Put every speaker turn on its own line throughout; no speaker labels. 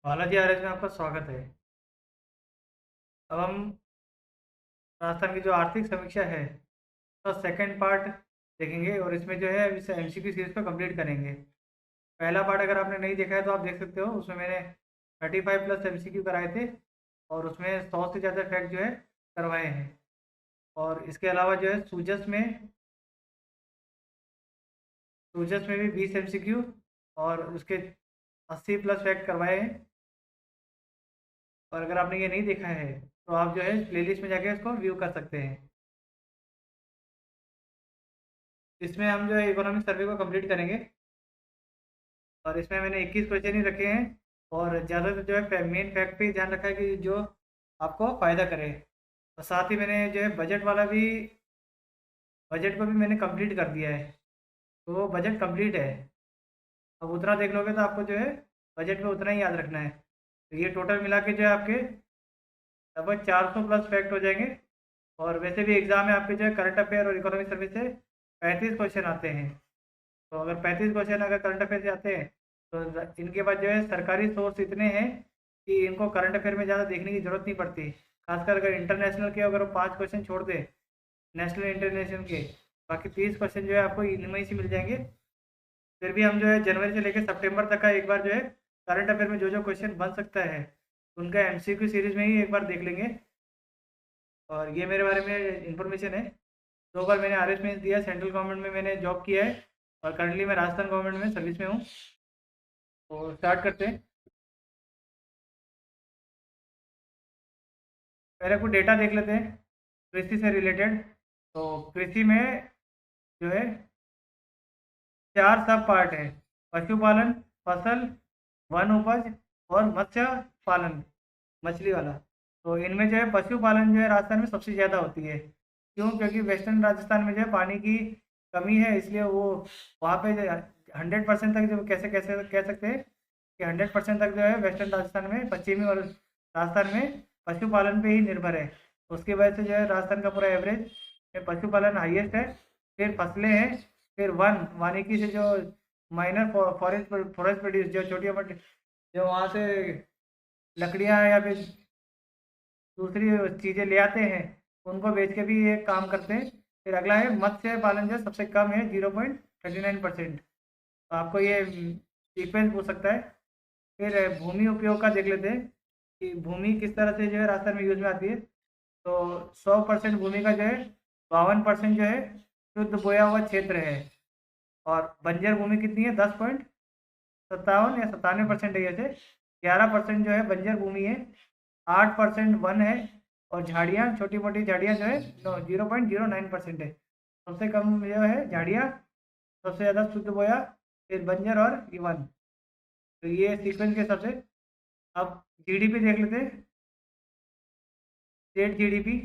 बालाजी आर्यस में आपका स्वागत है। अब हम राजस्थान की जो आर्थिक समीक्षा है तो सेकंड पार्ट देखेंगे और इसमें जो है इस एमसीक्यू सीरीज को कंप्लीट करेंगे। पहला पार्ट अगर आपने नहीं देखा है तो आप देख सकते हो, उसमें मैंने 35+ एमसीक्यू कराए थे और उसमें 100 से ज़्यादा फैक्ट जो है करवाए हैं। और इसके अलावा जो है सूजस में भी 20 एमसीक्यू और उसके 80+ फैक्ट करवाए हैं। और अगर आपने ये नहीं देखा है तो आप जो है प्लेलिस्ट में जाके इसको व्यू कर सकते हैं। इसमें हम जो है इकोनॉमिक सर्वे को कंप्लीट करेंगे और इसमें मैंने 21 क्वेश्चन ही रखे हैं और ज़्यादातर जो है मेन फैक्ट पे ही ध्यान रखा है कि जो आपको फ़ायदा करे। और साथ ही मैंने जो है बजट को भी मैंने कंप्लीट कर दिया है, तो वो बजट कंप्लीट है। अब उतना देख लोगे तो आपको जो है बजट में उतना ही याद रखना है। तो ये टोटल मिला के जो है आपके लगभग 400+ फैक्ट हो जाएंगे। और वैसे भी एग्ज़ाम में आपके जो है करंट अफेयर और इकोनॉमिक सर्विस से 35 क्वेश्चन आते हैं। तो अगर 35 क्वेश्चन अगर करंट अफेयर से आते हैं तो इनके पास जो है सरकारी सोर्स इतने हैं कि इनको करंट अफेयर में ज़्यादा देखने की जरूरत नहीं पड़ती। खासकर अगर इंटरनेशनल के अगर वो 5 क्वेश्चन छोड़ दे, नेशनल इंटरनेशनल के, बाकी 30 क्वेश्चन जो है आपको इनमें से मिल जाएंगे। फिर भी हम जो है जनवरी से लेकर सितंबर तक का एक बार जो है करंट अफेयर में जो जो क्वेश्चन बन सकता है उनका एमसीक्यू सीरीज में ही एक बार देख लेंगे। और ये मेरे बारे में इंफॉर्मेशन है। 2 बार मैंने आर एस में दिया, सेंट्रल गवर्नमेंट में मैंने जॉब किया है और करंटली मैं राजस्थान गवर्नमेंट में सर्विस में हूँ। तो स्टार्ट करते हैं। पहले कुछ डेटा देख लेते हैं कृषि से रिलेटेड। तो कृषि में जो है 4 सब पार्ट है: पशुपालन, फसल, वन उपज और मत्स्य पालन, मछली वाला। तो इनमें जो है पशुपालन जो है राजस्थान में सबसे ज़्यादा होती है। क्यों? क्योंकि वेस्टर्न राजस्थान में जो है पानी की कमी है, इसलिए वो वहाँ पे 100% तक जो कैसे कैसे कह सकते हैं कि 100% तक जो है वेस्टर्न राजस्थान में, पश्चिमी और राजस्थान में पशुपालन पे ही निर्भर है। उसकी वजह से जो है राजस्थान का पूरा एवरेज में पशुपालन हाईएस्ट है। फिर फसलें हैं, फिर वानिकी से जो माइनर फॉरेस्ट फॉरेस्ट प्रोड्यूस, जो छोटी मोटी जो वहाँ से लकड़ियाँ या फिर दूसरी चीज़ें ले आते हैं, उनको बेच के भी ये काम करते हैं। फिर अगला है मत्स्य पालन, जो सबसे कम है 0.39%। तो आपको ये सीक्वेंस पूछ सकता है। फिर भूमि उपयोग का देख लेते हैं कि भूमि किस तरह से जो है राजस्थान में यूज में आती है। तो 100% भूमि का जो है 52% जो है शुद्ध बोया हुआ क्षेत्र है। और बंजर भूमि कितनी है? 10.57 या 97% है। जैसे 11% जो है बंजर भूमि है, 8% वन है और झाड़ियाँ, छोटी मोटी झाड़ियाँ जो है 0.09% है। सबसे कम जो है झाड़ियाँ, सबसे ज़्यादा शुद्ध बोया, फिर बंजर और वन। तो ये सीक्वेंस के हिसाब से। अब जीडीपी देख लेते हैं, स्टेट जीडीपी।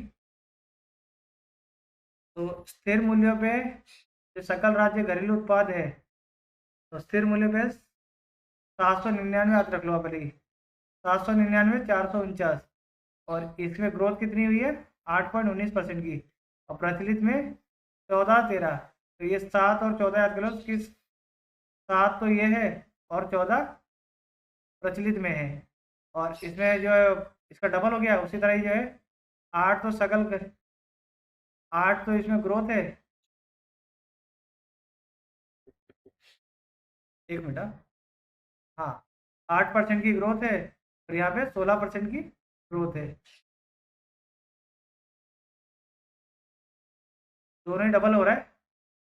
तो स्थिर मूल्यों पे जो सकल राज्य घरेलू उत्पाद है, तो स्थिर मूल्य पे 799 हाथ रख लो आप भले ही, 799, 449। और इसमें ग्रोथ कितनी हुई है? 8.19% की। और प्रचलित में 14-13। तो ये 7 और 14 याद करो। किस 7 तो ये है और 14 प्रचलित में है। और इसमें जो है इसका डबल हो गया। उसी तरह ही जो है 8 तो 8 तो इसमें ग्रोथ है। एक मिनट, हाँ, 8% की ग्रोथ है और यहाँ पे 16% की ग्रोथ है। दोनों ही डबल हो रहा है,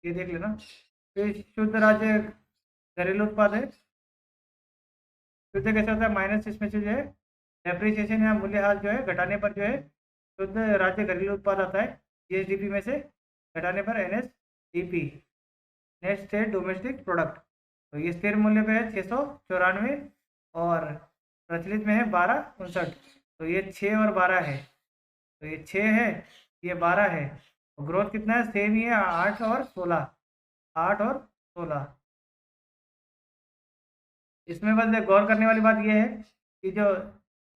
ये देख लेना। फिर शुद्ध राज्य घरेलू उत्पाद है। शुद्ध कैसे होता है? माइनस इसमें से जो है डेप्रिसिएशन या मूल्यह्रास जो है घटाने पर जो है शुद्ध राज्य घरेलू उत्पाद आता है। जीएसडीपी में से घटाने पर NSDP, net state domestic product. तो ये स्थिर मूल्य पे है 694 और प्रचलित में है 1259। तो ये 6 और 12 है। तो ये 6 है, ये 12 है। तो ग्रोथ कितना है? सेम ही है, 8 और 16। 8 और 16। इसमें बस एक गौर करने वाली बात ये है कि जो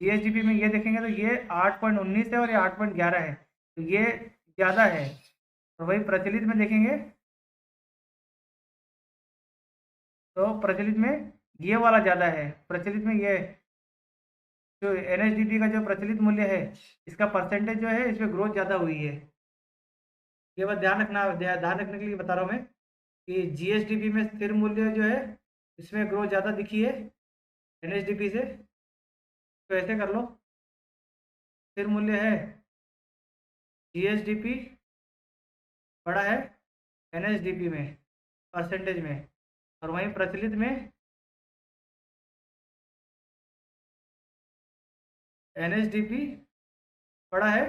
जीएसडीपी में ये देखेंगे तो ये 8.19 है और ये 8.11 है, तो ये ज़्यादा है। तो वही प्रचलित में देखेंगे तो प्रचलित में ये वाला ज़्यादा है। प्रचलित में ये जो NHDP का जो प्रचलित मूल्य है, इसका परसेंटेज जो है इसमें ग्रोथ ज़्यादा हुई है। ये बात ध्यान रखने के लिए बता रहा हूँ मैं कि GSDP में स्थिर मूल्य जो है इसमें ग्रोथ ज़्यादा दिखी है NHDP से। तो ऐसे कर लो, स्थिर मूल्य है GSDP बड़ा है NHDP में परसेंटेज में, और वहीं प्रचलित में NHDP बड़ा है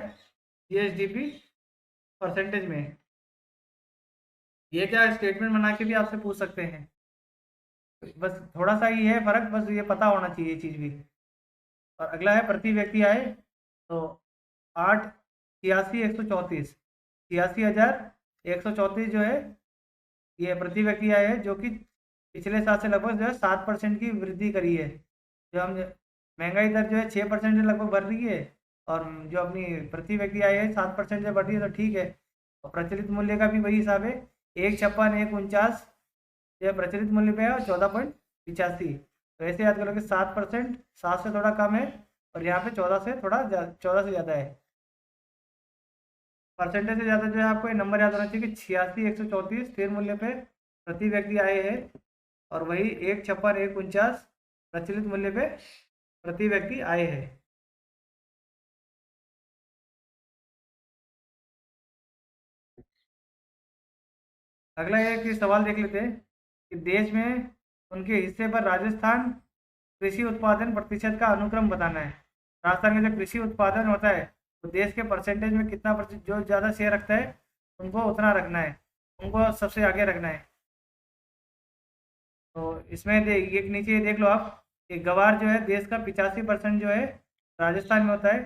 GSDP परसेंटेज में। ये क्या स्टेटमेंट बना के भी आपसे पूछ सकते हैं, बस थोड़ा सा ही है फर्क, बस ये पता होना चाहिए ये चीज़ भी। और अगला है प्रति व्यक्ति आय, तो 8,86,134 86,134 जो है ये प्रति व्यक्ति आय है, जो कि पिछले साल से लगभग जो है 7% की वृद्धि करी है। जो हम महंगाई दर जो है 6% से लगभग बढ़ रही है, और जो अपनी प्रति व्यक्ति आय है 7% से बढ़ रही है, तो ठीक है। और प्रचलित मूल्य का भी वही हिसाब है, 1,56,149 यह प्रचलित मूल्य पे है, और 14.85। तो ऐसे याद करो कि 7%, 7 से थोड़ा कम है, और यहाँ पे 14 से ज़्यादा है। परसेंटेज से ज़्यादा जो है आपको ये नंबर याद होना चाहिए कि 86,134 स्थिर मूल्य पे प्रति व्यक्ति आए है, और वही 1,56,149 प्रचलित मूल्य पे प्रति व्यक्ति आए है। अगला एक सवाल देख लेते हैं कि देश में उनके हिस्से पर राजस्थान कृषि उत्पादन प्रतिशत का अनुक्रम बताना है। राजस्थान का जो कृषि उत्पादन होता है तो देश के परसेंटेज में कितना प्रतिशत जो ज़्यादा शेयर रखता है उनको उतना रखना है, उनको सबसे आगे रखना है। तो इसमें ये नीचे देख लो आप कि गवार जो है देश का 85% जो है राजस्थान में होता है,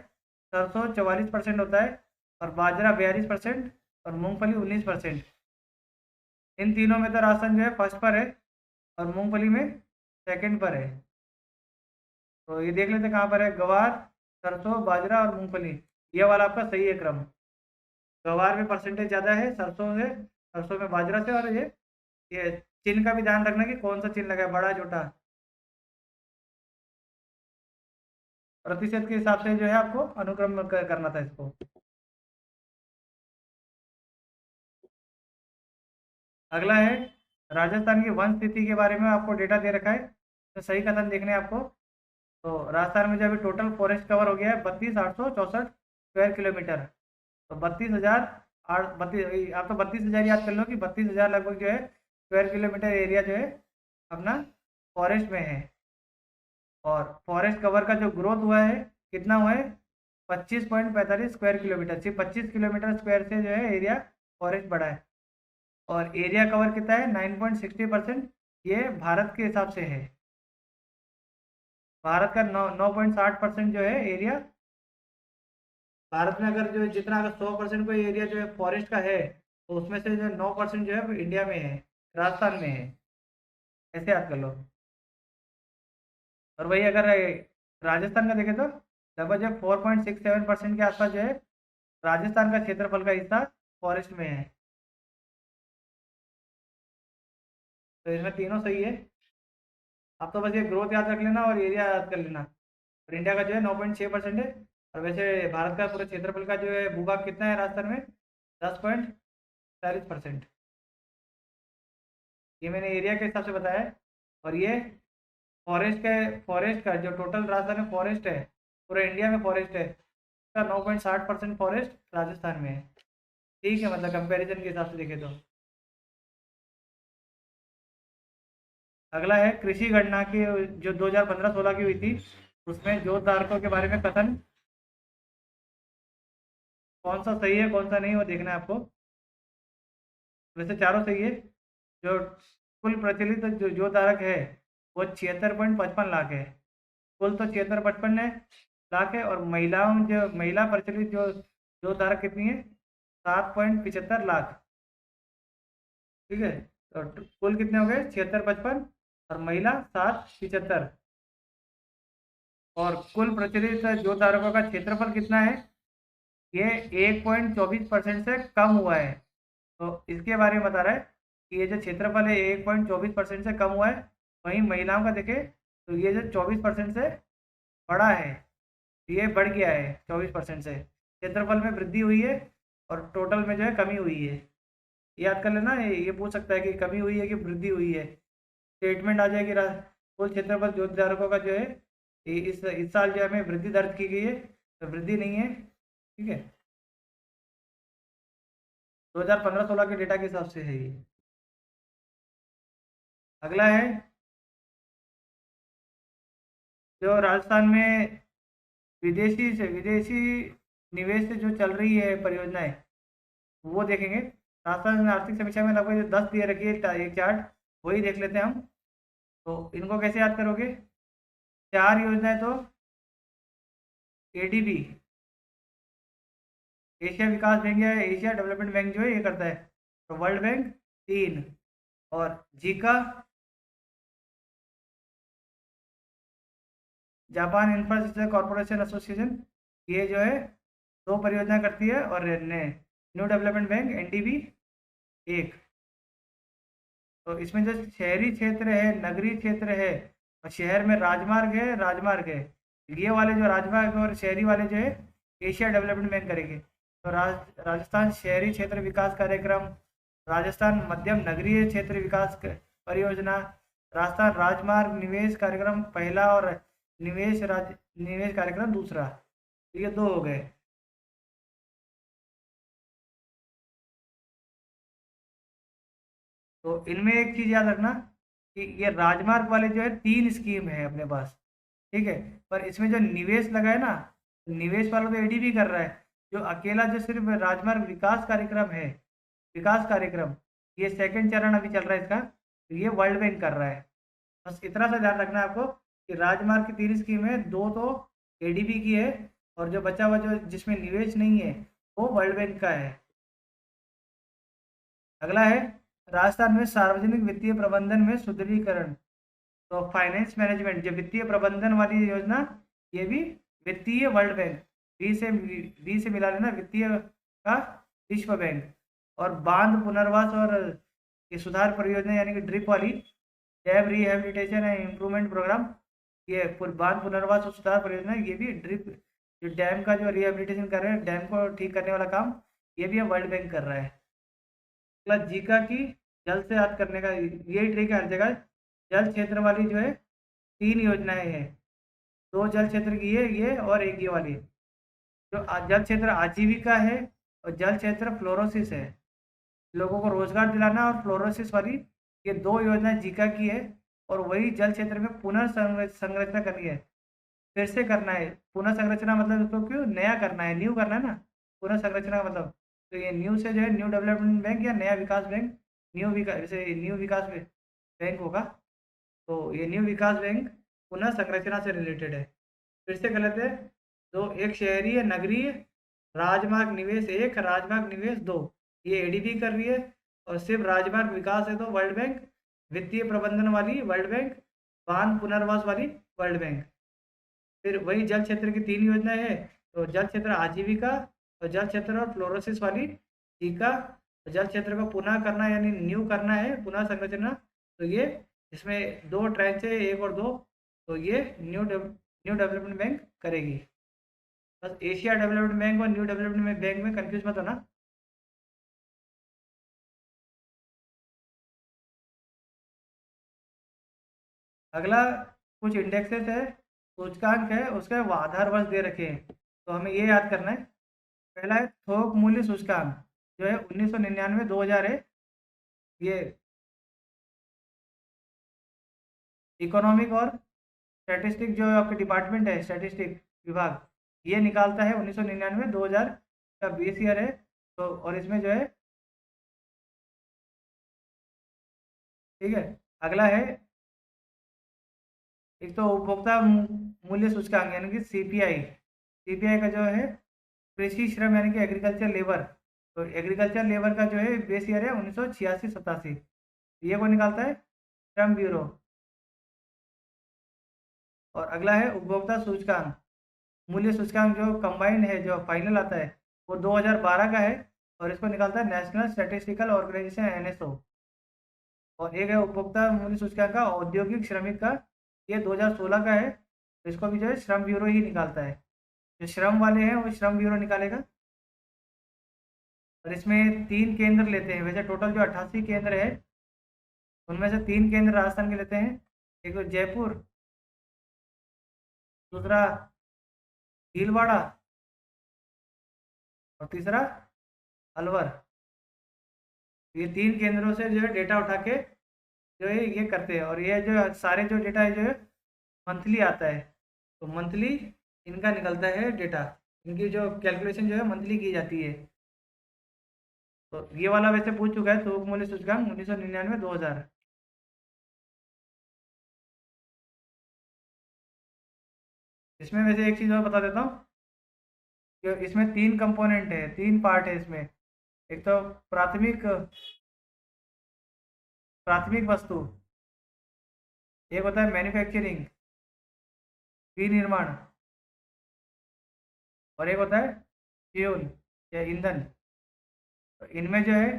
सरसों 44% होता है, और बाजरा 42%, और मूंगफली 19%। इन तीनों में तो राजस्थान जो है फर्स्ट पर है, और मूंगफली में सेकंड पर है। तो ये देख लेते कहाँ पर है, गवार, सरसों, बाजरा और मूंगफली। ये वाला आपका सही है क्रम। गवार में परसेंटेज ज़्यादा है सरसों में बाजरा से, और ये चिन्ह का भी ध्यान रखना कि कौन सा चिन्ह लगा है, बड़ा छोटा। प्रतिशत के हिसाब से जो है आपको अनुक्रम करना था इसको। अगला है राजस्थान की वन स्थिति के बारे में आपको डेटा दे रखा है, तो सही कथन देखने हैं आपको। तो राजस्थान में जो अभी टोटल फॉरेस्ट कवर हो गया है 32,864 स्क्वायर किलोमीटर। तो 32,000 आप तो 32,000 याद कर लो कि 32,000 लगभग जो है स्क्वायर किलोमीटर एरिया जो है अपना फॉरेस्ट में है। और फॉरेस्ट कवर का जो ग्रोथ हुआ है कितना हुआ है, 25.45 स्क्वायर किलोमीटर, सिर्फ 25 किलोमीटर स्क्वायर से जो है एरिया फॉरेस्ट बढ़ा है। और एरिया कवर कितना है 9.60%, ये भारत के हिसाब से है। भारत का 9.60% जो है एरिया, भारत में अगर जो जितना अगर 100% कोई एरिया जो है फॉरेस्ट का है, तो उसमें से जो 9% जो है वो इंडिया में है, राजस्थान में है। ऐसे याद कर लो। और वही अगर राजस्थान का देखें तो लगभग जो 4.67% के आसपास जो है राजस्थान का क्षेत्रफल का हिस्सा फॉरेस्ट में है। तो इसमें तीनों सही है। अब तो बस ये ग्रोथ याद रख लेना और एरिया याद कर लेना। और इंडिया का जो है 9.6% है, और वैसे भारत का पूरे क्षेत्रफल का जो है भूभाग कितना है राजस्थान में, 10.40%। ये मैंने एरिया के हिसाब से बताया है। और ये फॉरेस्ट का जो टोटल राजस्थान में फॉरेस्ट है, पूरे इंडिया में फॉरेस्ट है, उसका 9.60% फॉरेस्ट राजस्थान में है। ठीक है, मतलब कंपैरिजन के हिसाब से देखें तो। अगला है कृषि गणना की जो 2015-16 की हुई थी, उसमें जोत धारकों के बारे में कथन कौन सा सही है कौन सा नहीं वो देखना है आपको। वैसे चारों सही है। जो कुल प्रचलित जो जोत धारक है वो 76.55 लाख है। कुल तो 76-55 लाख है, और महिला प्रचलित जो जोत धारक कितनी है, 7.75 लाख। ठीक है, तो कुल कितने हो गए 76-55, और महिला 7.75। और कुल प्रचलित जोत धारकों का क्षेत्रफल कितना है, ये 1.24% से कम हुआ है। तो इसके बारे में बता रहा है कि ये जो क्षेत्रफल है 1.24% से कम हुआ है। वहीं महिलाओं का देखें तो ये जो 24% से बड़ा है। ये बढ़ गया है 24% से। क्षेत्रफल में वृद्धि हुई है और टोटल में जो है कमी हुई है। याद कर लेना, ये पूछ सकता है कि कमी हुई है कि वृद्धि हुई है। स्टेटमेंट आ जाएगी कुल क्षेत्रफल ज्योति धारकों का जो है इस साल जो है हमें वृद्धि दर्ज की गई है, तो वृद्धि नहीं है। ठीक है, 2015-16 के डेटा के हिसाब से है ये। अगला है जो राजस्थान में विदेशी निवेश से जो चल रही है परियोजनाएं, वो देखेंगे। राजस्थान में आर्थिक समीक्षा में लगभग जो 10 दिए रखी है एक चार्ट, वही देख लेते हैं हम। तो इनको कैसे याद करोगे? 4 योजनाएं तो एडीबी, एशिया विकास बैंक या एशिया डेवलपमेंट बैंक जो है ये करता है। तो वर्ल्ड बैंक 3, और Zika Japan infrastructure corporation association, ये जो है 2 परियोजना करती है। और न्यू डेवलपमेंट बैंक एनडीबी 1। तो इसमें जो शहरी क्षेत्र है, नगरीय क्षेत्र है, और शहर में राजमार्ग है, ये वाले जो राजमार्ग और शहरी वाले जो है एशिया डेवलपमेंट बैंक करेंगे। तो राजस्थान शहरी क्षेत्र विकास कार्यक्रम, राजस्थान मध्यम नगरीय क्षेत्र विकास परियोजना, राजस्थान राजमार्ग निवेश कार्यक्रम पहला और निवेश कार्यक्रम दूसरा। तो ये 2 हो गए। तो इनमें एक चीज़ याद रखना कि ये राजमार्ग वाले जो है 3 स्कीम है अपने पास। ठीक है, पर इसमें जो निवेश लगा है ना, निवेश वाला तो एडीबी कर रहा है। जो अकेला जो सिर्फ राजमार्ग विकास कार्यक्रम है, विकास कार्यक्रम, ये सेकंड चरण अभी चल रहा है इसका, तो ये वर्ल्ड बैंक कर रहा है। बस इतना सा ध्यान रखना है आपको कि राजमार्ग की 3 स्कीम है, 2 तो एडीबी की है, और जो बचा हुआ जो जिसमें निवेश नहीं है वो वर्ल्ड बैंक का है। अगला है राजस्थान में सार्वजनिक वित्तीय प्रबंधन में सुदृढ़ीकरण। तो फाइनेंस मैनेजमेंट जो वित्तीय प्रबंधन वाली योजना, ये भी वित्तीय वर्ल्ड बैंक, बी से मिला लेना, वित्तीय का विश्व बैंक। और बांध पुनर्वास और ये सुधार परियोजना यानी कि ड्रिप वाली, dam rehabilitation and improvement programme, ये बांध पुनर्वास और सुधार परियोजना, ये भी ड्रिप, जो डैम का जो रिहेबिलिटेशन कर रहे हैं, डैम को ठीक करने वाला काम, ये भी वर्ल्ड बैंक कर रहा है। प्लस जीका की जल से याद करने का यही ट्रिक है हर जगह। जल क्षेत्र वाली जो है 3 योजनाएं हैं, 2 जल क्षेत्र की है ये, और एक ये वाली जो जल क्षेत्र आजीविका है, और जल क्षेत्र फ्लोरोसिस है, लोगों को रोजगार दिलाना। और फ्लोरोसिस वाली ये 2 योजनाएं जीका की है, और वही जल क्षेत्र में पुनः संरचना करनी है, फिर से करना है। पुनः संरचना मतलब उसको क्यों नया करना है, न्यू करना है ना, पुनः संरचना का मतलब। तो ये न्यू से जो है न्यू डेवलपमेंट बैंक या नया विकास बैंक, जैसे न्यू विकास बैंक होगा, तो ये न्यू विकास बैंक पुनः संरचना से रिलेटेड है। फिर से गलत है। तो एक शहरी है, नगरीय, राजमार्ग निवेश 1, राजमार्ग निवेश 2, ये एडीबी कर रही है। और सिर्फ राजमार्ग विकास है तो वर्ल्ड बैंक, वित्तीय प्रबंधन वाली वर्ल्ड बैंक, बांध पुनर्वास वाली वर्ल्ड बैंक। फिर वही जल क्षेत्र की 3 योजनाएं हैं, तो जल क्षेत्र आजीविका, और जल क्षेत्र और फ्लोरोसिस वाली टीका। जल क्षेत्र को पुनः करना यानी न्यू करना है, पुनः संरचना, तो ये इसमें 2 ट्रांच है, 1 और 2, तो ये न्यू डेवलपमेंट बैंक करेगी। बस एशिया डेवलपमेंट बैंक और न्यू डेवलपमेंट बैंक में कंफ्यूज मत होना। अगला कुछ इंडेक्सेस है, सूचकांक है, उसके आधार वर्ष दे रखे हैं, तो हमें ये याद करना है। पहला है थोक मूल्य सूचकांक, जो है 1999-2000 है। ये इकोनॉमिक और स्टैटिस्टिक जो आपके डिपार्टमेंट है, स्टैटिस्टिक विभाग, ये निकालता है 1999-2000 का बेस ईयर है। तो और इसमें जो है, ठीक है। अगला है एक तो उपभोक्ता मूल्य सूचकांक यानी कि सीपीआई। सीपीआई का जो है कृषि श्रम यानी कि एग्रीकल्चर लेबर, तो एग्रीकल्चर लेबर का जो है बेस ईयर है 1986-87, ये को निकालता है श्रम ब्यूरो। और अगला है उपभोक्ता सूचकांक मूल्य सूचकांक, जो कंबाइंड है, जो फाइनल आता है, वो 2012 का है, और इसको निकालता है नेशनल स्टैटिस्टिकल ऑर्गेनाइजेशन एनएसओ। और एक है उपभोक्ता मूल्य सूचकांक का औद्योगिक श्रमिक का, ये 2016 का है, तो इसको भी जो है श्रम ब्यूरो ही निकालता है। जो श्रम वाले हैं वो श्रम ब्यूरो निकालेगा। और इसमें 3 केंद्र लेते हैं, वैसे टोटल जो 88 केंद्र है उनमें से 3 केंद्र राजस्थान के लेते हैं। एक तो जयपुर, दूसरा भीलवाड़ा और तीसरा अलवर। ये 3 केंद्रों से जो है डेटा उठा के जो है ये करते हैं। और ये जो सारे जो डेटा है जो है मंथली आता है, तो मंथली इनका निकलता है डेटा। इनकी जो कैलकुलेशन जो है मंथली की जाती है। तो ये वाला वैसे पूछ चुका है थोक मूल्य सूचकांक 1999-2000। इसमें वैसे एक चीज़ और बता देता हूँ कि इसमें 3 कंपोनेंट है, 3 पार्ट है इसमें। एक तो प्राथमिक प्राथमिक वस्तु, एक होता है मैन्युफैक्चरिंग विनिर्माण, और एक होता है फ्यूल या ईंधन। तो इनमें जो है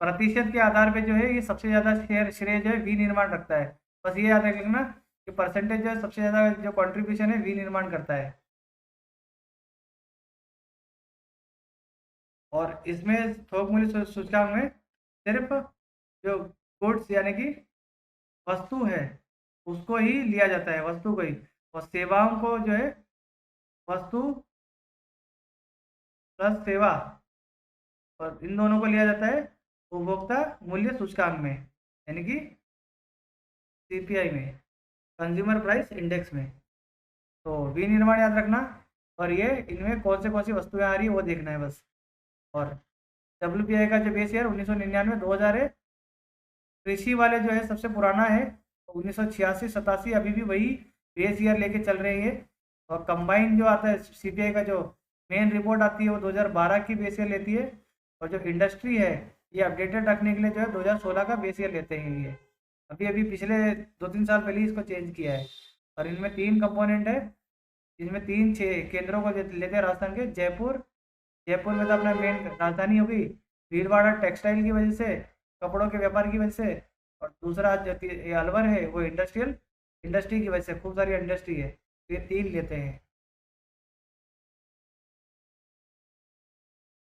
प्रतिशत के आधार पे जो है ये सबसे ज़्यादा श्रेय जो है विनिर्माण रखता है। बस ये याद रख लेना कि परसेंटेज जो है सबसे ज़्यादा जो कंट्रीब्यूशन है विनिर्माण करता है। और इसमें थोक मूल्य सूचकांक में सिर्फ जो गुड्स यानी कि वस्तु है उसको ही लिया जाता है, वस्तु को ही। और सेवाओं को जो है वस्तु प्लस सेवा, और इन दोनों को लिया जाता है उपभोक्ता मूल्य सूचकांक में, यानी कि सीपीआई में, कंज्यूमर प्राइस इंडेक्स में। तो विनिर्माण याद रखना, और ये इनमें कौन सी वस्तुएं आ रही है वो देखना है बस। और डब्ल्यूपीआई का जो बेस ईयर 1999-2000 है। कृषि वाले जो है सबसे पुराना है, 1986-87 अभी भी वही बेस ईयर लेके चल रही है। और कंबाइन जो आता है सीपीआई का जो मेन रिपोर्ट आती है वो 2012 की बेस ईयर लेती है। और जो इंडस्ट्री है ये अपडेटेड रखने के लिए जो है 2016 का बेस ईयर लेते हैं ये। अभी अभी पिछले 2-3 साल पहले ही इसको चेंज किया है। और इनमें 3 कंपोनेंट है, इसमें 3 केंद्रों को लेते हैं राजस्थान के। जयपुर, जयपुर में तो अपना मेन राजधानी होगी। भीलवाड़ा टेक्सटाइल की वजह से, कपड़ों के व्यापार की वजह से। और दूसरा जो ये अलवर है वो इंडस्ट्री की वजह से, खूब सारी इंडस्ट्री है। तो ये 3 लेते हैं।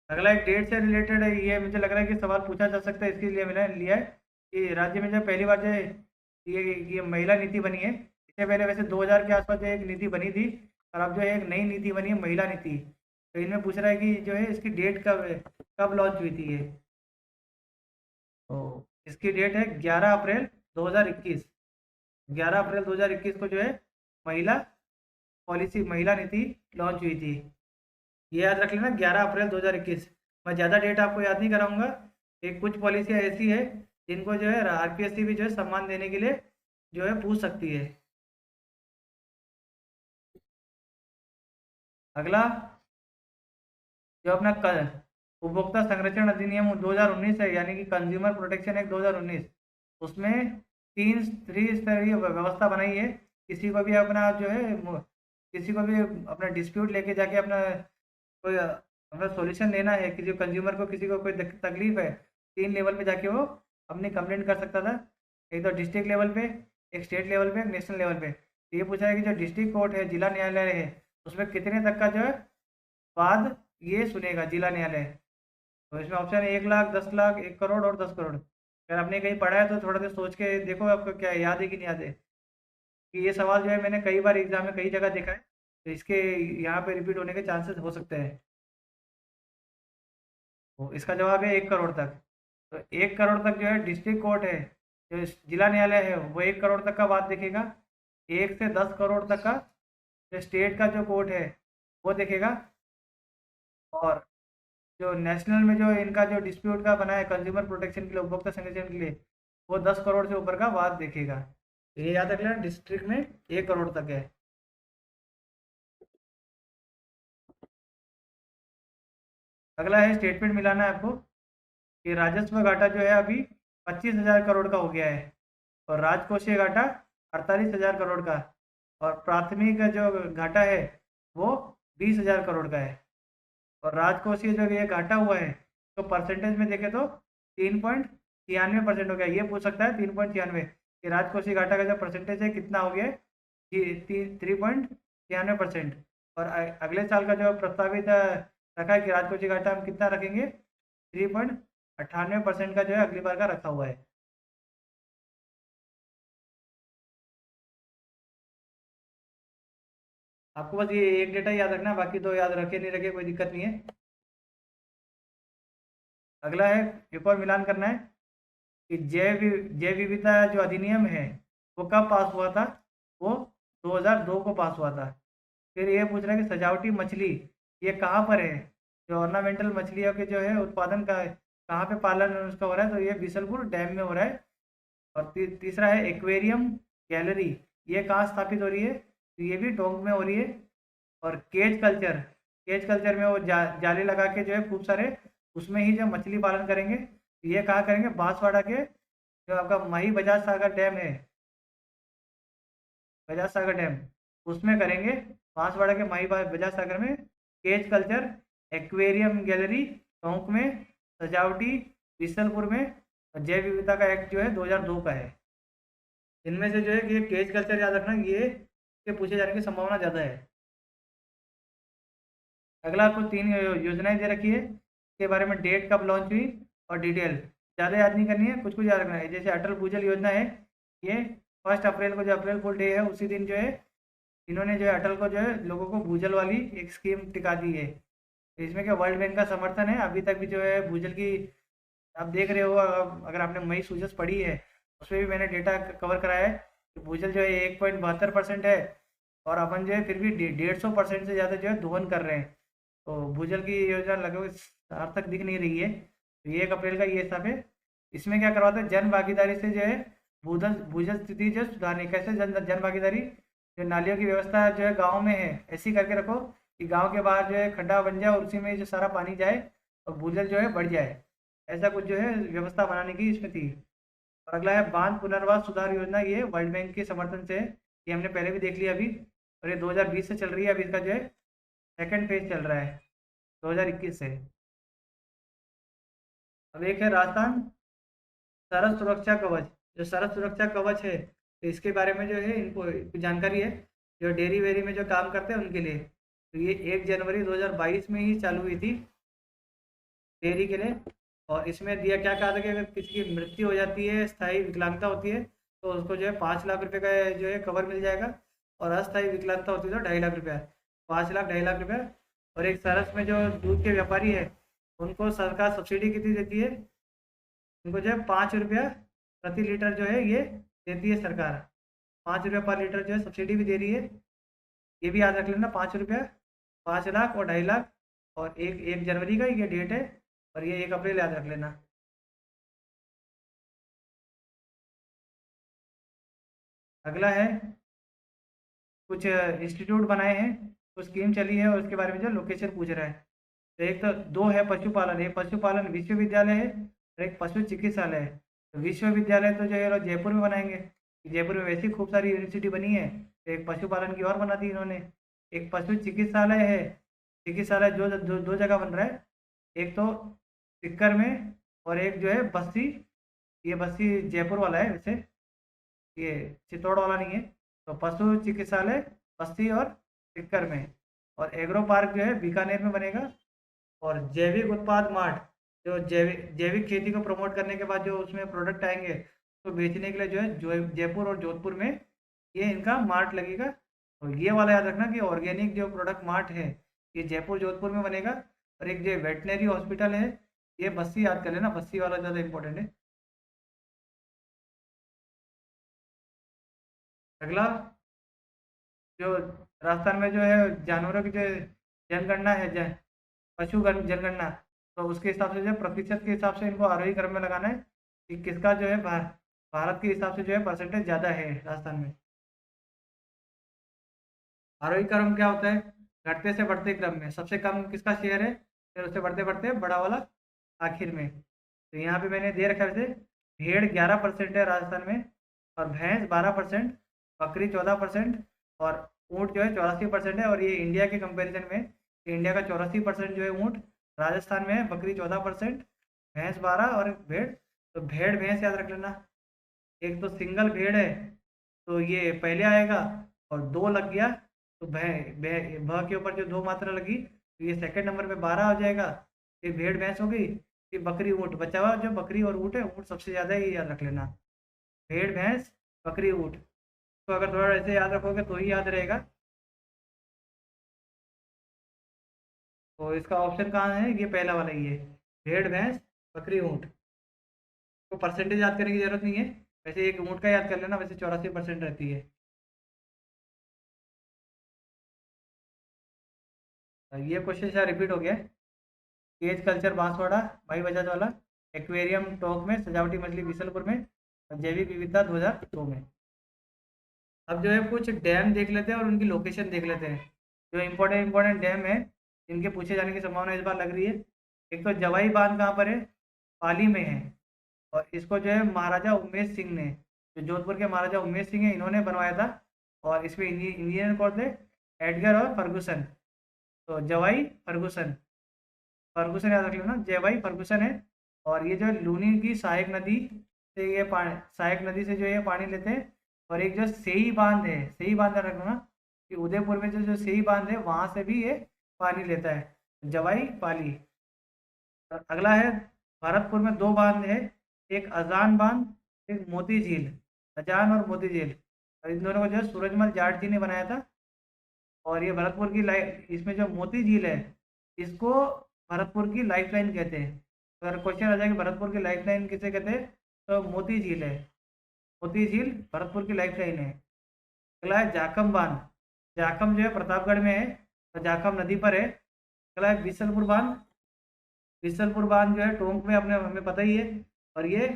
अगला एक डेट से रिलेटेड है, ये मुझे लग रहा है कि सवाल पूछा जा सकता है, इसके लिए मैंने लिया है कि राज्य में जो पहली बार जो है ये महिला नीति बनी है। इससे पहले वैसे 2000 के आसपास जो एक नीति बनी थी, और अब जो है एक नई नीति बनी है महिला नीति। तो इनमें पूछ रहा है कि जो है इसकी डेट कब है, कब लॉन्च हुई थी ये। तो इसकी डेट है 11 अप्रैल 2021। 11 अप्रैल 2021 को जो है महिला पॉलिसी, महिला नीति लॉन्च हुई थी। ये याद रख लेना 11 अप्रैल 2021। मैं ज़्यादा डेट आपको याद नहीं कराऊंगा। एक कुछ पॉलिसियाँ ऐसी है जिनको जो है आरपीएससी भी जो है सम्मान देने के लिए जो है पूछ सकती है। अगला जो अपना उपभोक्ता संरक्षण अधिनियम 2019 है, यानी कि कंज्यूमर प्रोटेक्शन एक्ट 2019। उसमें 3 त्रिस्तरीय व्यवस्था बनाई है। किसी को भी अपना जो है किसी को भी अपना डिस्प्यूट लेके जाके अपना कोई अपना सॉल्यूशन लेना है, किसी कंज्यूमर को किसी को कोई तकलीफ है, 3 लेवल पे जाके वो अपनी कंप्लेंट कर सकता था। एक तो डिस्ट्रिक्ट लेवल पे, एक स्टेट लेवल पे, एक नेशनल लेवल पे। तो ये पूछा है कि जो डिस्ट्रिक्ट कोर्ट है, जिला न्यायालय है, उसमें कितने तक का जो है वाद ये सुनेगा जिला न्यायालय। तो इसमें ऑप्शन है 1 लाख, 10 लाख, 1 करोड़ और 10 करोड़। अगर आपने कहीं पढ़ा है तो थोड़ा देर सोच के देखो आपको क्या याद है कि नहीं याद है। कि ये सवाल जो है मैंने कई बार एग्जाम में कई जगह देखा है, तो इसके यहाँ पे रिपीट होने के चांसेस हो सकते हैं। तो इसका जवाब है 1 करोड़ तक। तो 1 करोड़ तक जो है डिस्ट्रिक्ट कोर्ट है, जो जिला न्यायालय है वो 1 करोड़ तक का बात देखेगा। 1 से 10 करोड़ तक का जो स्टेट का जो कोर्ट है वो देखेगा। और जो नेशनल में जो इनका जो डिस्प्यूट का बना है कंज्यूमर प्रोटेक्शन के लिए, उपभोक्ता संरक्षण के लिए, वो 10 करोड़ से ऊपर का वाद देखेगा। तो ये याद रख लेना डिस्ट्रिक्ट में 1 करोड़ तक है। अगला है स्टेटमेंट मिलाना है आपको कि राजस्व घाटा जो है अभी 25,000 करोड़ का हो गया है, और राजकोषीय घाटा 48,000 करोड़ का, और प्राथमिक जो घाटा है वो 20,000 करोड़ का है। और राजकोषीय जो ये घाटा हुआ है तो परसेंटेज में देखें तो 3.93% हो गया। ये पूछ सकता है 3.93 कि राजकोषीय घाटा का जो परसेंटेज है कितना हो गया है, 3.93%। और अगले साल का जो प्रस्तावित रखा है कि राजकोषीय घाटा हम कितना रखेंगे, 3.98% का जो है अगली बार का रखा हुआ है। आपको बस ये एक डेटा याद रखना है, बाकी तो याद रखे नहीं रखे कोई दिक्कत नहीं है। अगला है, एक और मिलान करना है कि जैव विविधता जो अधिनियम है वो कब पास हुआ था, वो 2002 को पास हुआ था। फिर ये पूछ रहा है कि सजावटी मछली ये कहाँ पर है, जो ऑर्नामेंटल मछलियों के जो है उत्पादन का कहाँ पे पालन उसका हो रहा है, तो ये बीसलपुर डैम में हो रहा है। और तीसरा है एक्वेरियम गैलरी, ये कहाँ स्थापित हो रही है, तो ये भी टोंक में हो रही है। और केज कल्चर में वो जाली लगा के जो है खूब सारे उसमें ही जो मछली पालन करेंगे, तो ये कहाँ करेंगे, बांसवाड़ा के जो आपका माही बजाज सागर डैम है, बजाज सागर डैम उसमें करेंगे। बांसवाड़ा के माही बजाज सागर में cage culture, aquarium gallery Tonk में, सजावटी बिसलपुर में, और जैव विविधता का एक्ट जो है 2002 का है। इनमें से जो है कि केज कल्चर याद रखना, ये के पूछे जाने की संभावना ज़्यादा है। अगला आपको 3 योजनाएं दे रखी है, इसके बारे में डेट कब लॉन्च हुई और डिटेल ज़्यादा याद नहीं करनी है, कुछ कुछ याद रखना है। जैसे अटल भूजल योजना है, ये 1 अप्रैल को जो अप्रैल फुल डे है उसी दिन जो है इन्होंने जो है अटल को जो है लोगों को भूजल वाली एक स्कीम टिका दी है। तो इसमें क्या वर्ल्ड बैंक का समर्थन है, अभी तक भी जो है भूजल की आप देख रहे हो, अगर आपने मई सूचस पढ़ी है उसमें भी मैंने डेटा कवर कराया है कि भूजल जो है 1.72% है, और अपन जो है फिर भी 150% से ज़्यादा जो है दोहन कर रहे हैं। तो भूजल की योजना लगभग सार्थक दिख नहीं रही है। तो ये 1 अप्रैल का ये हिसाब है। इसमें क्या करवाते हैं, जन भागीदारी से जो है भूजल भूजल स्थिति जो सुधारने, कैसे जन भागीदारी, जो नालियों की व्यवस्था जो है गाँव में है ऐसी करके रखो कि गाँव के बाहर जो है खड्डा बन जाए और उसी में जो सारा पानी जाए और भूजल जो है बढ़ जाए, ऐसा कुछ जो है व्यवस्था बनाने की इसमें थी। और अगला है बांध पुनर्वास सुधार योजना, ये वर्ल्ड बैंक के समर्थन से है, ये हमने पहले भी देख लिया अभी, और ये 2020 से चल रही है, अभी इसका जो है सेकंड फेज चल रहा है 2021 से। अब एक है राजस्थान सड़क सुरक्षा कवच, जो सड़क सुरक्षा कवच है तो इसके बारे में जो है इनको कुछ जानकारी है, जो डेयरी वेरी में जो काम करते हैं उनके लिए। तो ये 1 जनवरी 2022 में ही चालू हुई थी डेयरी के लिए। और इसमें दिया क्या कहा था कि अगर किसी की मृत्यु हो जाती है, स्थायी विकलांगता होती है, तो उसको जो है 5 लाख रुपए का जो है कवर मिल जाएगा, और अस्थायी विकलांगता होती है तो 2.5 लाख रुपया, 5 लाख 2.5 लाख रुपया। और एक सरस में जो दूध के व्यापारी है उनको सरकार सब्सिडी कितनी देती है, उनको जो है 5 रुपया प्रति लीटर जो है ये देती है सरकार, 5 रुपया पर लीटर जो है सब्सिडी भी दे रही है। ये भी याद रख लेना, 5 रुपया, 5 लाख और 2.5 लाख, और एक 1 जनवरी का ये डेट है, और ये 1 अप्रैल याद रख लेना। अगला है कुछ इंस्टीट्यूट बनाए हैं, कुछ स्कीम चली है और उसके बारे में जो लोकेशन पूछ रहा है। तो एक तो दो है पशुपालन, एक पशुपालन विश्वविद्यालय है और एक पशु चिकित्सालय है। तो विश्वविद्यालय तो जो है लोग जयपुर में बनाएंगे, जयपुर में वैसे ही खूब सारी यूनिवर्सिटी बनी है, तो एक पशुपालन की और बना दी इन्होंने। एक पशु चिकित्सालय है, चिकित्सालय दो जगह बन रहा है, एक तो सिक्कर में और एक जो है बस्सी, ये बस्सी जयपुर वाला है वैसे, ये चित्तौड़ वाला नहीं है। तो पशु चिकित्सालय बस्ती और सिक्कर में, और एग्रो पार्क जो है बीकानेर में बनेगा। और जैविक उत्पाद मार्ट, जो जैविक खेती को प्रमोट करने के बाद जो उसमें प्रोडक्ट आएंगे तो बेचने के लिए जो है जयपुर और जोधपुर में ये इनका मार्ट लगेगा। और ये वाला याद रखना कि ऑर्गेनिक जो प्रोडक्ट मार्ट है ये जयपुर जोधपुर में बनेगा। और एक जो वेटनरी हॉस्पिटल है ये बस्सी, याद कर लेना, बस्सी वाला ज़्यादा इंपॉर्टेंट है। अगला जो राजस्थान में जो है जानवरों की जो जनगणना है, पशु जनगणना, तो उसके हिसाब से जो है प्रतिशत के हिसाब से इनको आरोही क्रम में लगाना है कि किसका जो है भारत के हिसाब से जो है परसेंटेज ज़्यादा है राजस्थान में। आरोही क्रम क्या होता है, घटते से बढ़ते क्रम में सबसे कम किसका शेयर है, फिर उससे बढ़ते बढ़ते बड़ा वाला आखिर में। तो यहाँ पे मैंने दे रखा है वैसे, भेड़ 11% है राजस्थान में, और भैंस 12%, बकरी 14%, और ऊँट जो है 84% है। और ये इंडिया के कंपैरिजन में, इंडिया का 84% जो है ऊँट, राजस्थान में है बकरी 14%, भैंस 12 और भेड़। तो भेड़ भैंस याद रख लेना। एक तो सिंगल भेड़ है तो ये पहले आएगा, और दो लग गया तो भ के ऊपर जो 2 मात्रा लगी तो ये सेकंड नंबर पे 12 हो जाएगा। फिर भेड़ भैंस हो गई, फिर बकरी ऊँट बचा हुआ, जो बकरी और ऊँट है, ऊँट सबसे ज़्यादा ही याद रख लेना। भेड़ भैंस बकरी ऊँट, तो अगर थोड़ा ऐसे याद रखोगे तो ही याद रहेगा। तो इसका ऑप्शन कहाँ है, ये पहला वाला ही है, भेड़ भैंस बकरी ऊँट। तो परसेंटेज याद करने की जरूरत नहीं है, वैसे एक ऊँट का याद कर लेना, वैसे 84% रहती है। ये क्वेश्चन शायद रिपीट हो गया है। केज कल्चर बांसवाड़ा भाई बजाज वाला, एक्वेरियम टोंक में, सजावटी मछली बीसलपुर में, और जैविक विविधता 2002 में। अब जो है कुछ डैम देख लेते हैं और उनकी लोकेशन देख लेते हैं, जो इम्पोर्टेंट इम्पोर्टेंट डैम है इनके पूछे जाने की संभावना इस बार लग रही है। एक तो जवाई बांध कहाँ पर है, पाली में है, और इसको जो है महाराजा उमेश सिंह ने, जो जोधपुर के महाराजा उमेश सिंह है, इन्होंने बनवाया था। और इसमें इंजीनियर कौन थे, एडगर और फर्गुसन। तो जवाई फर्गुसन, फर्गुसन याद रख लेना, जवाई फर्गुसन है। और ये जो लूनी की सहायक नदी से, ये पानी सहायक नदी से जो ये पानी लेते हैं। और एक जो सेई बांध है, सेई बांध याद रखना कि उदयपुर में जो जो सेई बांध है वहां से भी ये पानी लेता है, जवाई पाली। और अगला है, भरतपुर में 2 बांध है, एक अजान बांध, एक मोती झील, अजान और मोती झील। और इन दोनों को जो है सूरजमल जाट जी ने बनाया था। और ये भरतपुर की लाइफ, इसमें जो मोती झील है, इसको भरतपुर की लाइफलाइन कहते हैं। तो अगर क्वेश्चन आ जाए कि भरतपुर की लाइफलाइन किसे कहते हैं, तो मोती झील है, मोती झील भरतपुर की लाइफलाइन है। अगला है जाखम बांध, जाखम जो है प्रतापगढ़ में है, और जाखम नदी पर है। अगला है बिसलपुर बांध, बिसलपुर बांध जो है टोंक में, अपने हमें पता ही है। और ये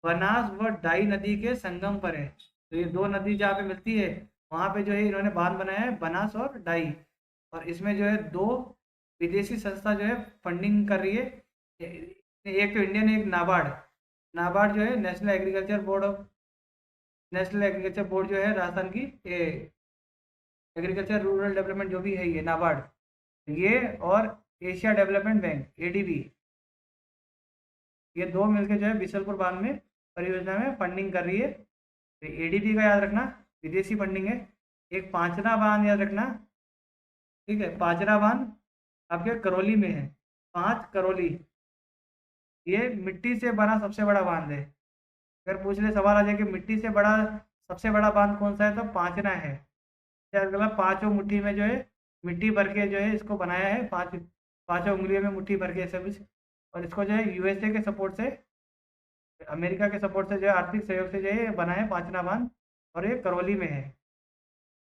बनास व डाई नदी के संगम पर है। तो ये 2 नदी जहाँ पे मिलती है वहाँ पे जो है इन्होंने बांध बनाया है, बनास और डाई। और इसमें जो है 2 विदेशी संस्था जो है फंडिंग कर रही है, एक तो इंडियन, एक नाबार्ड। नाबार्ड जो है national agriculture board of, national agriculture board जो है राजस्थान की, एग्रीकल्चर रूरल डेवलपमेंट जो भी है ये नाबार्ड, ये और एशिया डेवलपमेंट बैंक एडीबी, ये 2 मिलकर जो है बिसलपुर बांध में परियोजना में फंडिंग कर रही है। तो एडीबी का याद रखना, विदेशी फंडिंग है। एक पांचना बांध याद रखना, ठीक है, पांचना बांध आपके करौली में है, 5 करौली। ये मिट्टी से बना सबसे बड़ा बांध है। अगर पूछ ले, सवाल आ जाए कि मिट्टी से बड़ा सबसे बड़ा बांध कौन सा है, तो पांचना है। मतलब 5 मुट्ठी में जो है मिट्टी भर के जो है इसको बनाया है, 5 उंगलियों में मुट्ठी भर के ऐसा कुछ। और इसको जो है यूएसए के सपोर्ट से, अमेरिका के सपोर्ट से जो है आर्थिक सहयोग से जो है बना है पांचना बांध। और ये करौली में है,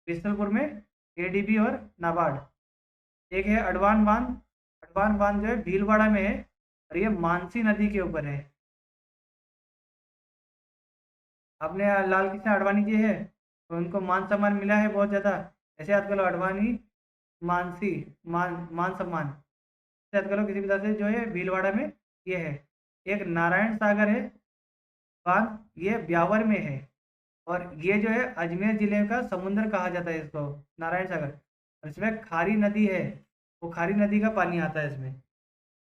बिसलपुर में, एडीबी और नाबार्ड। एक है अडवान बांध, अडवान बांध जो है भीलवाड़ा में है, और ये मानसी नदी के ऊपर है। आपने लाल कृष्ण आडवाणी जी है, तो उनको मान सम्मान मिला है बहुत ज़्यादा, ऐसे याद कर लो, अडवाणी मानसी, मान सम्मान ऐसे याद कर लो किसी भी तरह से, जो है भीलवाड़ा में ये है। एक नारायण सागर है बांध, ये ब्यावर में है। और ये जो है अजमेर जिले का समुद्र कहा जाता है इसको, नारायण सागर। और इसमें खारी नदी है, वो खारी नदी का पानी आता है इसमें,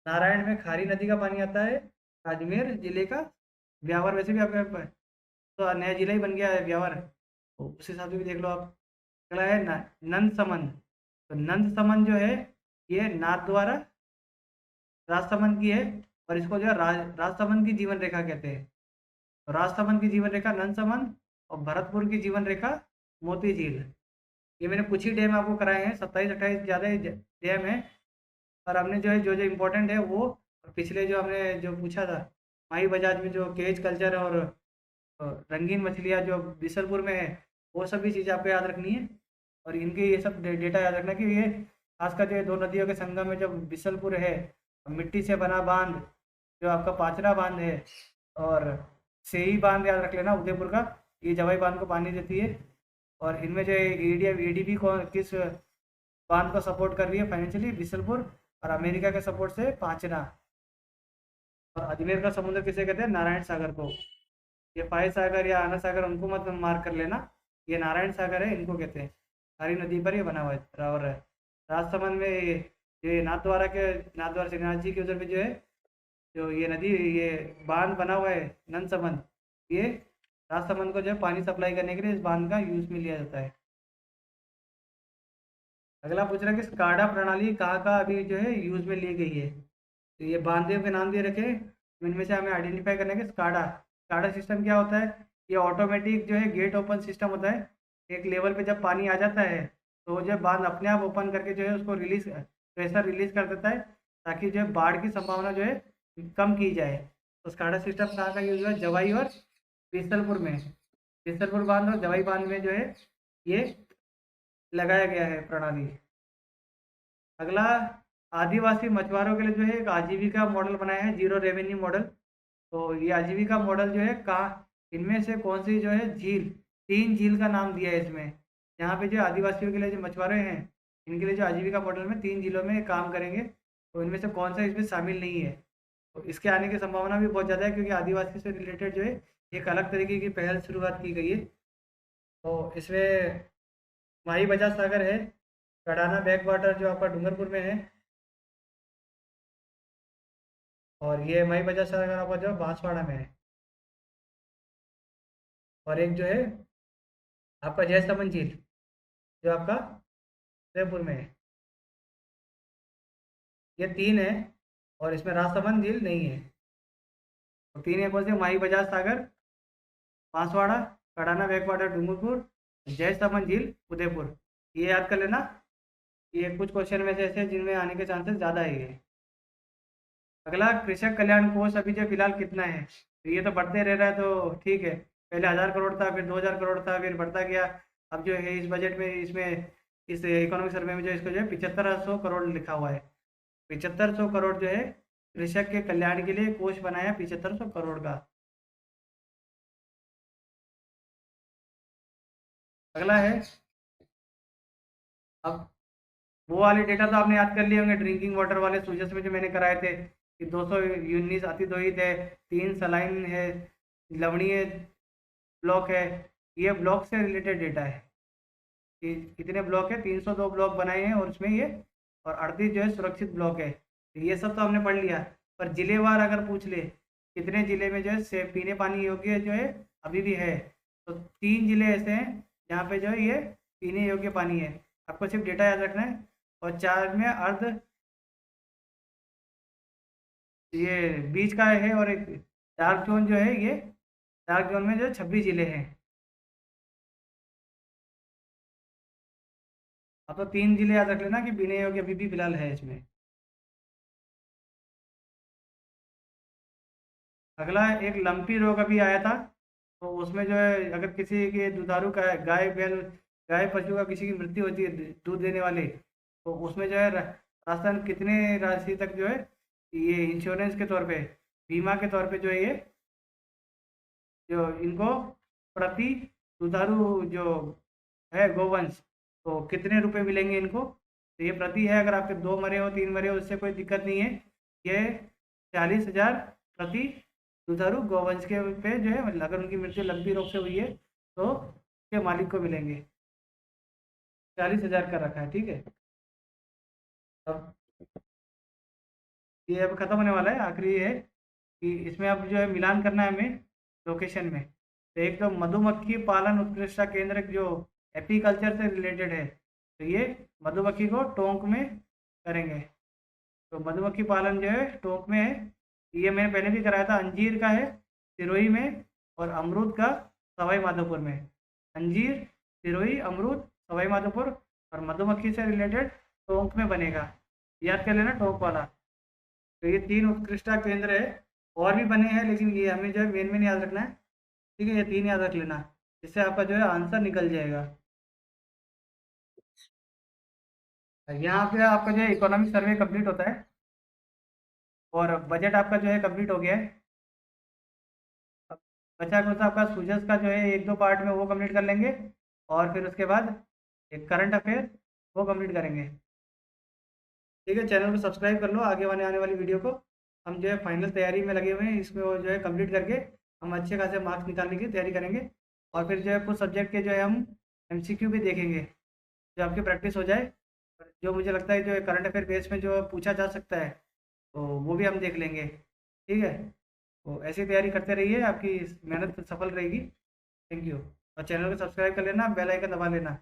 नारायण में खारी नदी का पानी आता है। अजमेर जिले का ब्यावर, वैसे भी आपके तो नया जिला ही बन गया है ब्यावर, तो उस हिसाब से भी देख लो आप। अगला है नंद समन, तो नंद समन जो है ये नाथद्वारा राजसमंद की है। और इसको जो है राजसमंद की जीवन रेखा कहते हैं। तो राजसमंद की जीवन रेखा नंद समन, और भरतपुर की जीवन रेखा मोती झील। ये मैंने कुछ ही डैम आपको कराए हैं, 27-28 ज़्यादा डैम है। और हमने जो है जो जो इम्पोर्टेंट है वो, और पिछले जो हमने जो पूछा था माही बजाज में, जो केज कल्चर और रंगीन मछलियाँ जो बिसलपुर में है, वो सभी चीज़ें आपको याद रखनी है। और इनके ये सब डेटा याद रखना कि ये खासकर जो 2 नदियों के संगम में जो बिसलपुर है, मिट्टी से बना बांध जो आपका पाचरा बांध है, और सेई बांध याद रख लेना उदयपुर का, ये जवाई बांध को पानी देती है। और इनमें जो एडीबी को किस बांध को सपोर्ट कर रही है फाइनेंशियली, बिसलपुर, और अमेरिका के सपोर्ट से पाचना। और अजमेर का समुद्र किसे कहते हैं, नारायण सागर को। ये फाय सागर या आना सागर उनको मत मार्क कर लेना, ये नारायण सागर है, इनको कहते हैं। सारी नदी पर ये बना हुआ है। और राजसमंद में ये नाथद्वारा श्रीनाथ जी के उधर में जो है, जो ये नदी, ये बांध बना हुआ है नंद समंद, ये राजसमंद को जो है पानी सप्लाई करने के लिए इस बांध का यूज में लिया जाता है। अगला पूछ रहा है कि स्काडा प्रणाली कहाँ कहाँ अभी जो है यूज में ली गई है। तो ये बांधदेव के नाम दे रखे हैं, तो इनमें से हमें आइडेंटिफाई करना है कि स्काडा स्काडा सिस्टम क्या होता है। ये ऑटोमेटिक जो है गेट ओपन सिस्टम होता है। एक लेवल पे जब पानी आ जाता है तो जब बांध अपने आप ओपन करके जो है उसको रिलीज प्रेशर रिलीज कर देता है, ताकि जो है बाढ़ की संभावना जो है कम की जाए। तो स्काडा सिस्टम कहाँ का यूज हुआ है, जवाई और बीसलपुर में। बीसलपुर बांध और जवाई बांध में जो है ये लगाया गया है प्रणाली। अगला, आदिवासी मछुआरों के लिए जो है एक आजीविका मॉडल बनाया है, जीरो रेवेन्यू मॉडल। तो ये आजीविका मॉडल जो है कहाँ, इनमें से कौन सी जो है झील, 3 झील का नाम दिया है इसमें। यहाँ पे जो आदिवासियों के लिए जो मछुआरे हैं, इनके लिए जो आजीविका मॉडल में 3 जिलों में काम करेंगे, तो इनमें से कौन सा इसमें शामिल नहीं है। तो इसके आने की संभावना भी बहुत ज़्यादा है, क्योंकि आदिवासी से रिलेटेड जो है एक अलग तरीके की पहल शुरुआत की गई है। तो इसमें माही बजाज सागर है, कडाना बैक वाटर जो आपका डूंगरपुर में है, और ये माही बजाज सागर आपका जो है बांसवाड़ा में है, और एक जो है आपका जयस्तंभ झील जो आपका उदयपुर में है। ये 3 है, और इसमें राजसमंद झील नहीं है। तो 3 है कौन से, माही बजाज सागर बांसवाड़ा, कडाना बैक वाटर डूंगरपुर, जयस्तंभ झील उदयपुर। ये याद कर लेना। ये कुछ क्वेश्चन में से ऐसे हैं जिनमें आने के चांसेस ज़्यादा है ये। अगला, कृषक कल्याण कोष अभी जो फिलहाल कितना है, तो ये तो बढ़ते रह रहा है, तो ठीक है। पहले 1000 करोड़ था, फिर 2000 करोड़ था, फिर बढ़ता गया। अब जो है इस बजट में, इसमें इस इकोनॉमिक सर्वे में जो इसको जो है 7500 करोड़ लिखा हुआ है। 7500 करोड़ जो है कृषक के कल्याण के लिए कोष बनाया, 7500 करोड़ का। अगला है, अब वो वाले डेटा तो आपने याद कर लिए होंगे, ड्रिंकिंग वाटर वाले सूजस में जो मैंने कराए थे कि 219 अतिदोहित है, 3 सलाइन है, लवणीय ब्लॉक है। ये ब्लॉक से रिलेटेड डेटा है कि कितने ब्लॉक है, 302 ब्लॉक बनाए हैं, और उसमें ये और 38 जो है सुरक्षित ब्लॉक है। तो ये सब तो हमने पढ़ लिया, पर जिलेवार अगर पूछ ले कितने जिले में जो है से पीने पानी योग्य जो है अभी भी है, तो 3 जिले ऐसे हैं जहाँ पे जो है ये पीने योग्य पानी है। आपको सिर्फ डेटा याद रखना है। और 4 में अर्ध ये बीच का है, और एक डार्क जोन जो है ये, डार्क जोन में जो 26 जिले हैं। अब तो 3 जिले याद रख लेना कि पीने योग्य अभी भी फिलहाल है इसमें। अगला, एक लंपी रोग अभी आया था, तो उसमें जो है अगर किसी के दुधारू का गाय बैल गाय पशु का किसी की मृत्यु होती है दूध देने वाले, तो उसमें जो है राजस्थान कितने राशि तक जो है ये इंश्योरेंस के तौर पे, बीमा के तौर पे जो है ये जो इनको प्रति दुधारू जो है गोवंश, तो कितने रुपए मिलेंगे इनको। तो ये प्रति है, अगर आपके 2 मरे हो 3 मरे हो उससे कोई दिक्कत नहीं है। ये 40,000 प्रति दुधारू गौवंश के पे जो है, मतलब अगर उनकी मृत्यु लंबी रोग से हुई है तो उसके मालिक को मिलेंगे। 40,000 का रखा है, ठीक है। अब ये अब खत्म होने वाला है, आखिरी है कि इसमें अब जो है मिलान करना है हमें लोकेशन में। तो एक तो मधुमक्खी पालन उत्कृष्टता केंद्र जो एपीकल्चर से रिलेटेड है, तो ये मधुमक्खी को टोंक में करेंगे। तो मधुमक्खी पालन जो है टोंक में है। ये मैंने पहले भी कराया था। अंजीर का है सिरोही में, और अमरूद का सवाई माधोपुर में। अंजीर, सिरोही, अमरूद, सवाई माधोपुर, और मधुमक्खी से रिलेटेड टोंक में बनेगा। याद कर लेना टोंक वाला। तो ये 3 उत्कृष्टता केंद्र है, और भी बने हैं लेकिन ये हमें जो है मेन मेन याद रखना है, ठीक है। ये 3 याद रख लेना, इससे आपका जो है आंसर निकल जाएगा। यहाँ पे आपका जो है इकोनॉमिक सर्वे कंप्लीट होता है, और बजट आपका जो है कंप्लीट हो गया है। अब बचा कुछ आपका सूजस का जो है 1-2 पार्ट में वो कंप्लीट कर लेंगे, और फिर उसके बाद एक करंट अफेयर वो कंप्लीट करेंगे। ठीक है, चैनल को सब्सक्राइब कर लो आगे आने वाली वीडियो को। हम जो है फाइनल तैयारी में लगे हुए हैं, इसमें वो जो है कंप्लीट करके हम अच्छे खासे मार्क्स निकालने की तैयारी करेंगे। और फिर जो है कुछ सब्जेक्ट के जो है हम एमसीक्यू भी देखेंगे, जो आपकी प्रैक्टिस हो जाए। और जो मुझे लगता है जो है करंट अफेयर बेस में जो पूछा जा सकता है, तो वो भी हम देख लेंगे, ठीक है। तो ऐसी तैयारी करते रहिए, आपकी मेहनत सफल रहेगी। Thank you. और चैनल को सब्सक्राइब कर लेना, बेल आइकन दबा लेना।